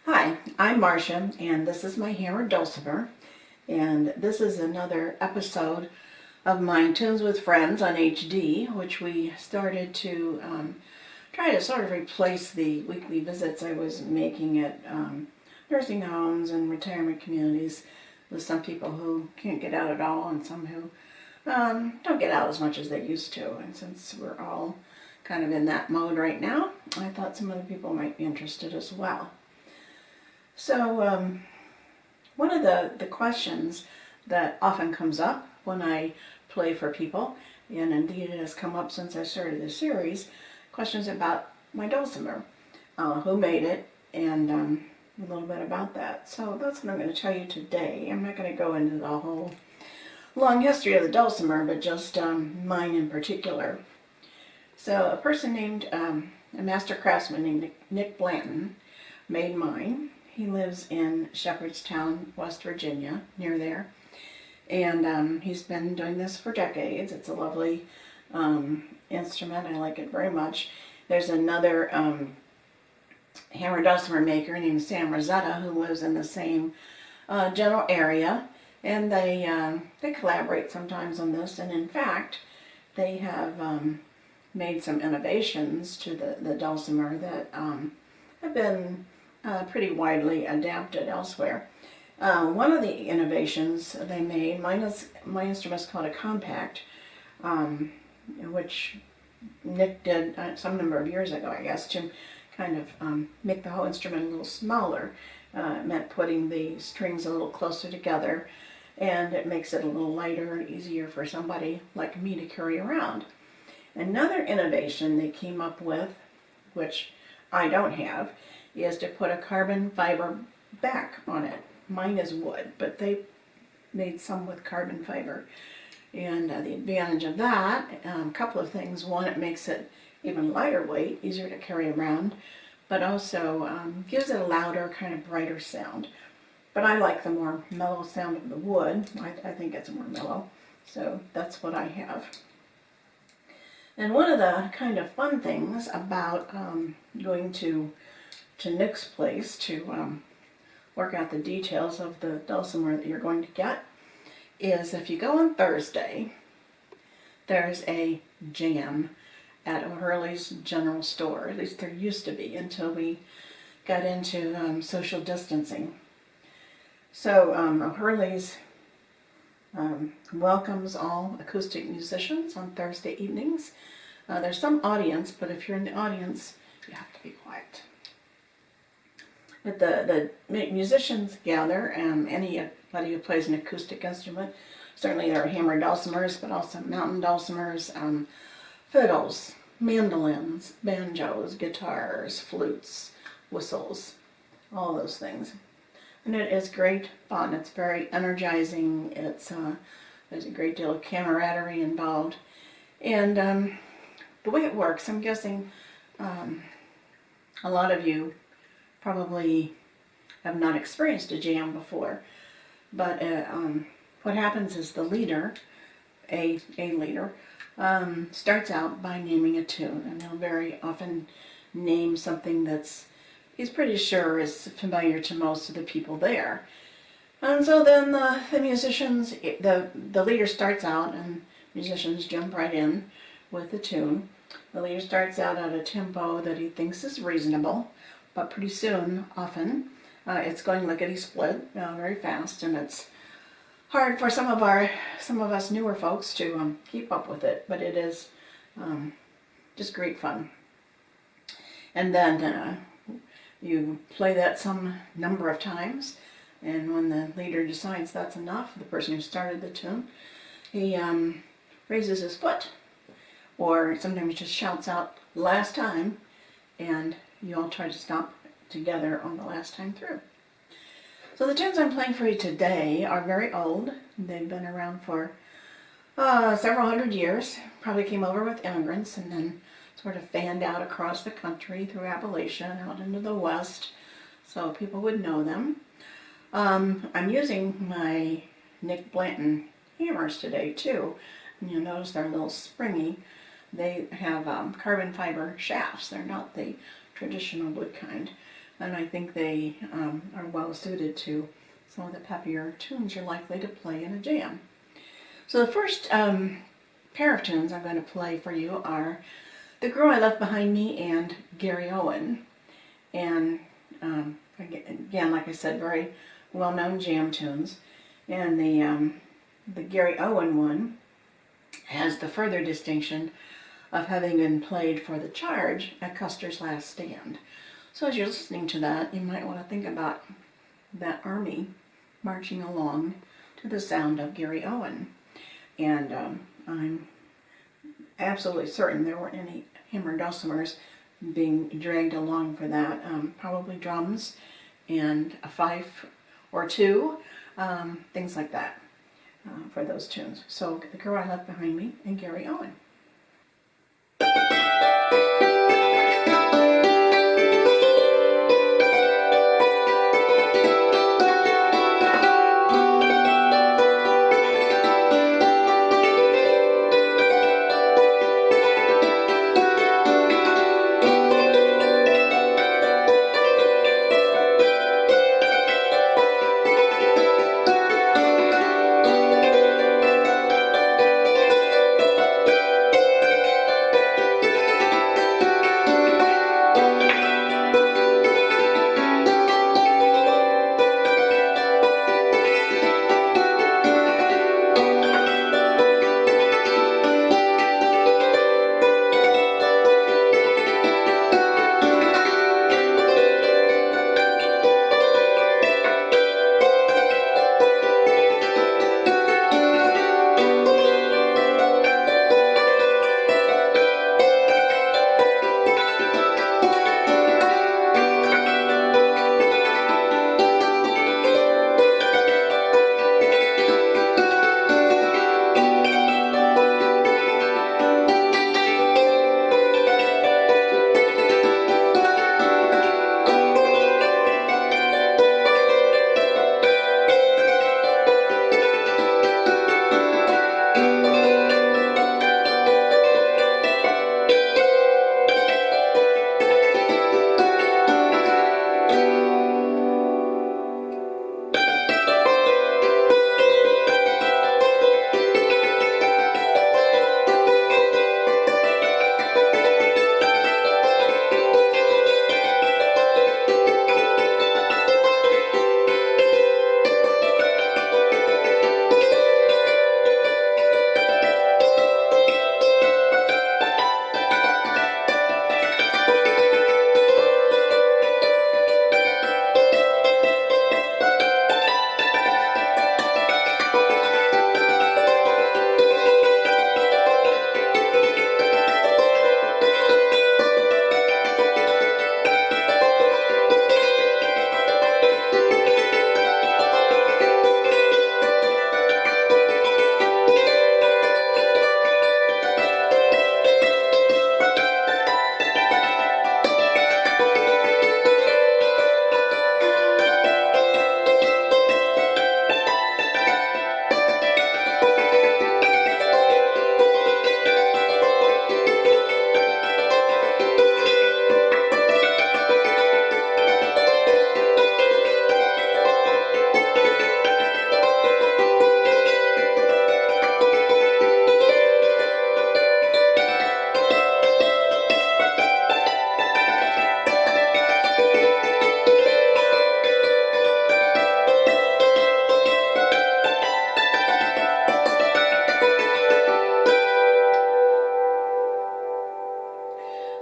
Hi, I'm Marcia, and this is my hammered dulcimer, and this is another episode of my Tunes with Friends on HD, which we started to try to sort of replace the weekly visits I was making at nursing homes and retirement communities with some people who can't get out at all and some who don't get out as much as they used to. And since we're all kind of in that mode right now, I thought some other people might be interested as well. So one of the questions that often comes up when I play for people, and indeed it has come up since I started this series, questions about my dulcimer, who made it, and a little bit about that. So that's what I'm going to tell you today. I'm not going to go into the whole long history of the dulcimer, but just mine in particular. So a person named, a master craftsman named Nick Blanton made mine. He lives in Shepherdstown, West Virginia, near there. And he's been doing this for decades. It's a lovely instrument. I like it very much. There's another hammer dulcimer maker named Sam Rosetta who lives in the same general area. And they collaborate sometimes on this. And in fact, they have made some innovations to the dulcimer that have been pretty widely adapted elsewhere. One of the innovations they made, my instrument is called a compact, which Nick did some number of years ago, I guess, to kind of make the whole instrument a little smaller. It meant putting the strings a little closer together, and it makes it a little lighter and easier for somebody like me to carry around. Another innovation they came up with, which I don't have, is to put a carbon fiber back on it. Mine is wood, but they made some with carbon fiber. And the advantage of that, a couple of things. One, it makes it even lighter weight, easier to carry around, but also gives it a louder, kind of brighter sound. But I like the more mellow sound of the wood. I think it's more mellow, so that's what I have. And one of the kind of fun things about going to Nick's place to work out the details of the dulcimer that you're going to get is if you go on Thursday, there's a jam at O'Hurley's General Store. At least there used to be until we got into social distancing. So O'Hurley's welcomes all acoustic musicians on Thursday evenings. There's some audience, but if you're in the audience, you have to be quiet. But the musicians gather, anybody who plays an acoustic instrument. Certainly there are hammer dulcimers, but also mountain dulcimers, fiddles, mandolins, banjos, guitars, flutes, whistles, all those things. And it is great fun. It's very energizing. There's a great deal of camaraderie involved. And the way it works, I'm guessing a lot of you probably have not experienced a jam before, but what happens is the leader, a leader, starts out by naming a tune, and he'll very often name something that's he's pretty sure is familiar to most of the people there. And so then the musicians, the leader starts out, and musicians jump right in with the tune. The leader starts out at a tempo that he thinks is reasonable, but pretty soon, often, it's going lickety-split, very fast, and it's hard for some of us newer folks to keep up with it, but it is just great fun. And then you play that some number of times, and when the leader decides that's enough, the person who started the tune, he raises his foot, or sometimes just shouts out, "Last time," and you all try to stop together on the last time through. So the tunes I'm playing for you today are very old. They've been around for several hundred years. Probably came over with immigrants and then sort of fanned out across the country through Appalachia out into the West, so people would know them. I'm using my Nick Blanton hammers today too. And you'll notice they're a little springy. They have carbon fiber shafts. They're not the traditional wood kind. and I think they are well suited to some of the peppier tunes you're likely to play in a jam. So the first pair of tunes I'm going to play for you are The Girl I Left Behind Me and Gary Owen. And again, like I said, very well-known jam tunes. And the Gary Owen one has the further distinction of having been played for the charge at Custer's Last Stand. So as you're listening to that, you might want to think about that army marching along to the sound of Gary Owen. And I'm absolutely certain there weren't any hammer dulcimers being dragged along for that. Probably drums and a fife or two, things like that for those tunes. So The Girl I Left Behind Me and Gary Owen.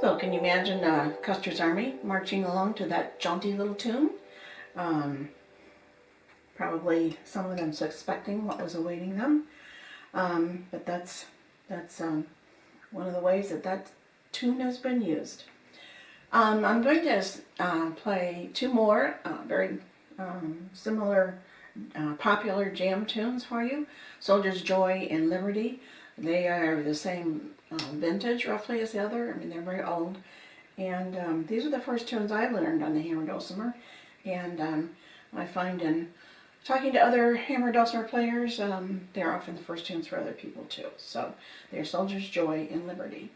So can you imagine Custer's Army marching along to that jaunty little tune? Probably some of them suspecting what was awaiting them. But that's one of the ways that tune has been used. I'm going to play two more very similar popular jam tunes for you. Soldier's Joy and Liberty. They are the same vintage roughly as the other. I mean, they're very old. And these are the first tunes I learned on the hammer dulcimer. And I find in talking to other hammer dulcimer players, they're often the first tunes for other people too. So they're Soldier's Joy and Liberty.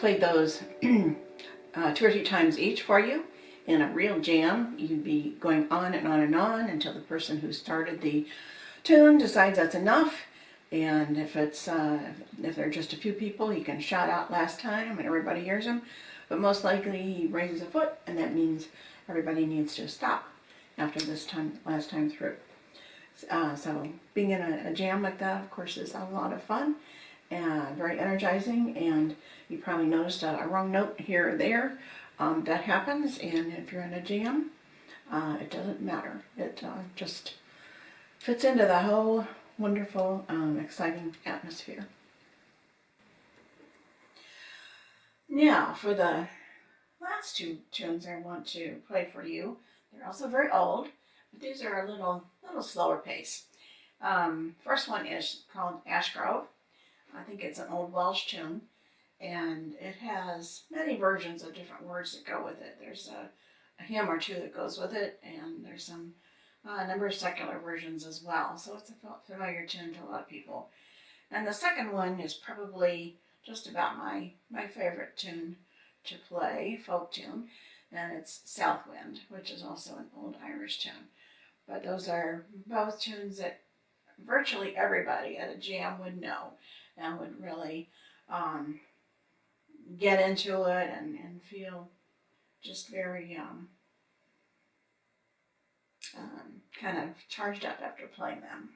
played those 2 or 3 times each for you in a real jam, you'd be going on and on and on until the person who started the tune decides that's enough. And if there are just a few people, he can shout out last time and everybody hears him. But most likely he raises a foot, and that means everybody needs to stop after last time through. So being in a jam like that, of course, is a lot of fun and very energizing. And you probably noticed a wrong note here or there. That happens, and if you're in a jam, it doesn't matter. It just fits into the whole wonderful, exciting atmosphere. Now, for the last 2 tunes I want to play for you, they're also very old, but these are a little slower pace. First one is called Ashgrove. I think it's an old Welsh tune, and it has many versions of different words that go with it. There's a hymn or 2 that goes with it, and there's a number of secular versions as well. So it's a familiar tune to a lot of people. And the second one is probably just about my favorite tune to play, folk tune, and it's Southwind, which is also an old Irish tune. But those are both tunes that virtually everybody at a jam would know and would really get into it and feel just very kind of charged up after playing them.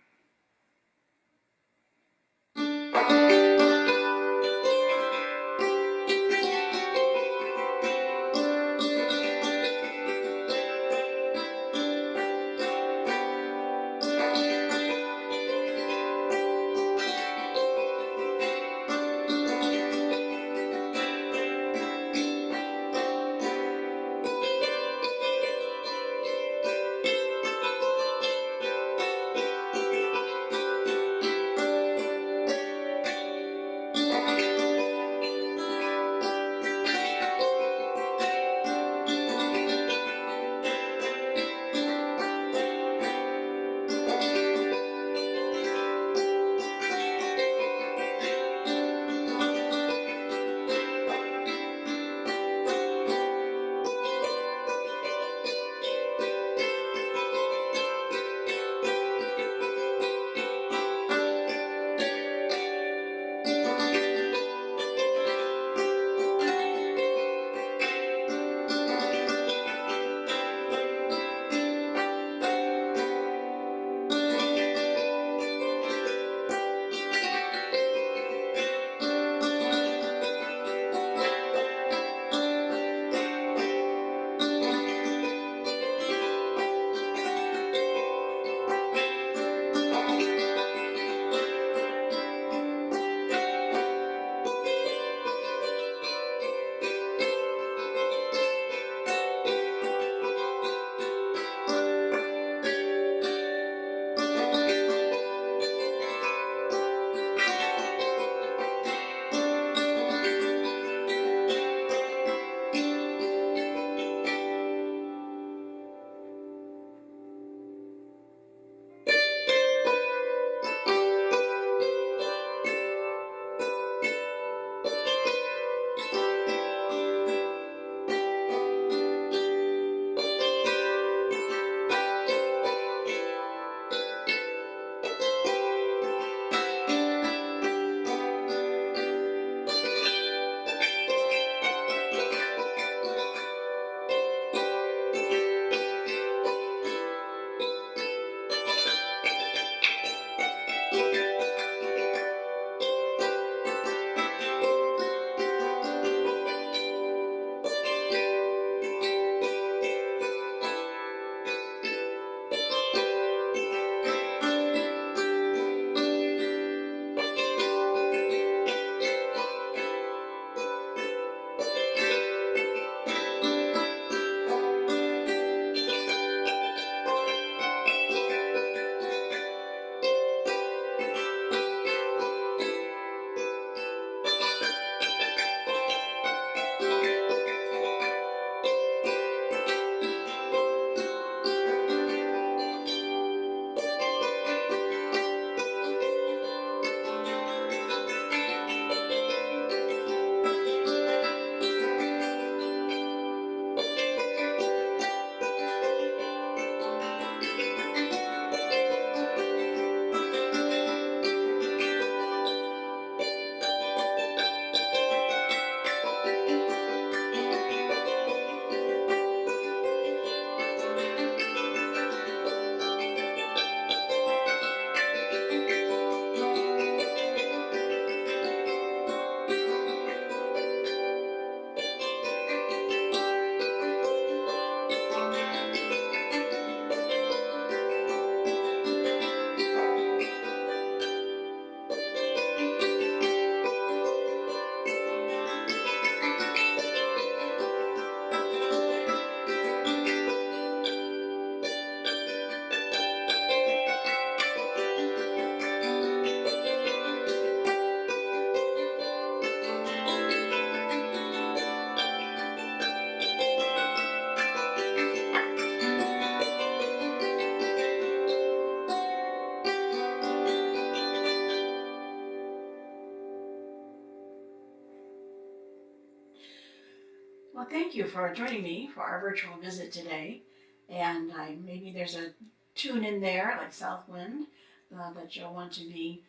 thank you for joining me for our virtual visit today. And maybe there's a tune in there, like South Wind, that you'll want to be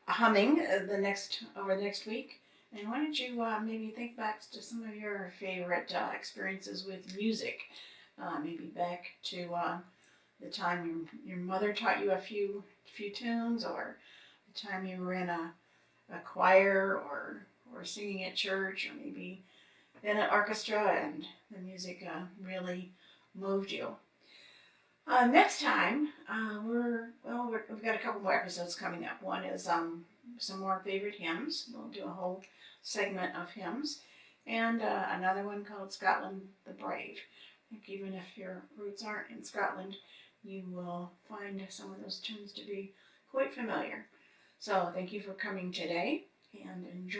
humming over the next week. And why don't you maybe think back to some of your favorite experiences with music? Maybe back to the time your mother taught you a few tunes, or the time you were in a choir or singing at church, or maybe in an orchestra and the music really moved you. Next time, we've got a couple more episodes coming up. One is some more favorite hymns. We'll do a whole segment of hymns, and another one called Scotland the Brave. I think even if your roots aren't in Scotland, you will find some of those tunes to be quite familiar. So thank you for coming today, and enjoy.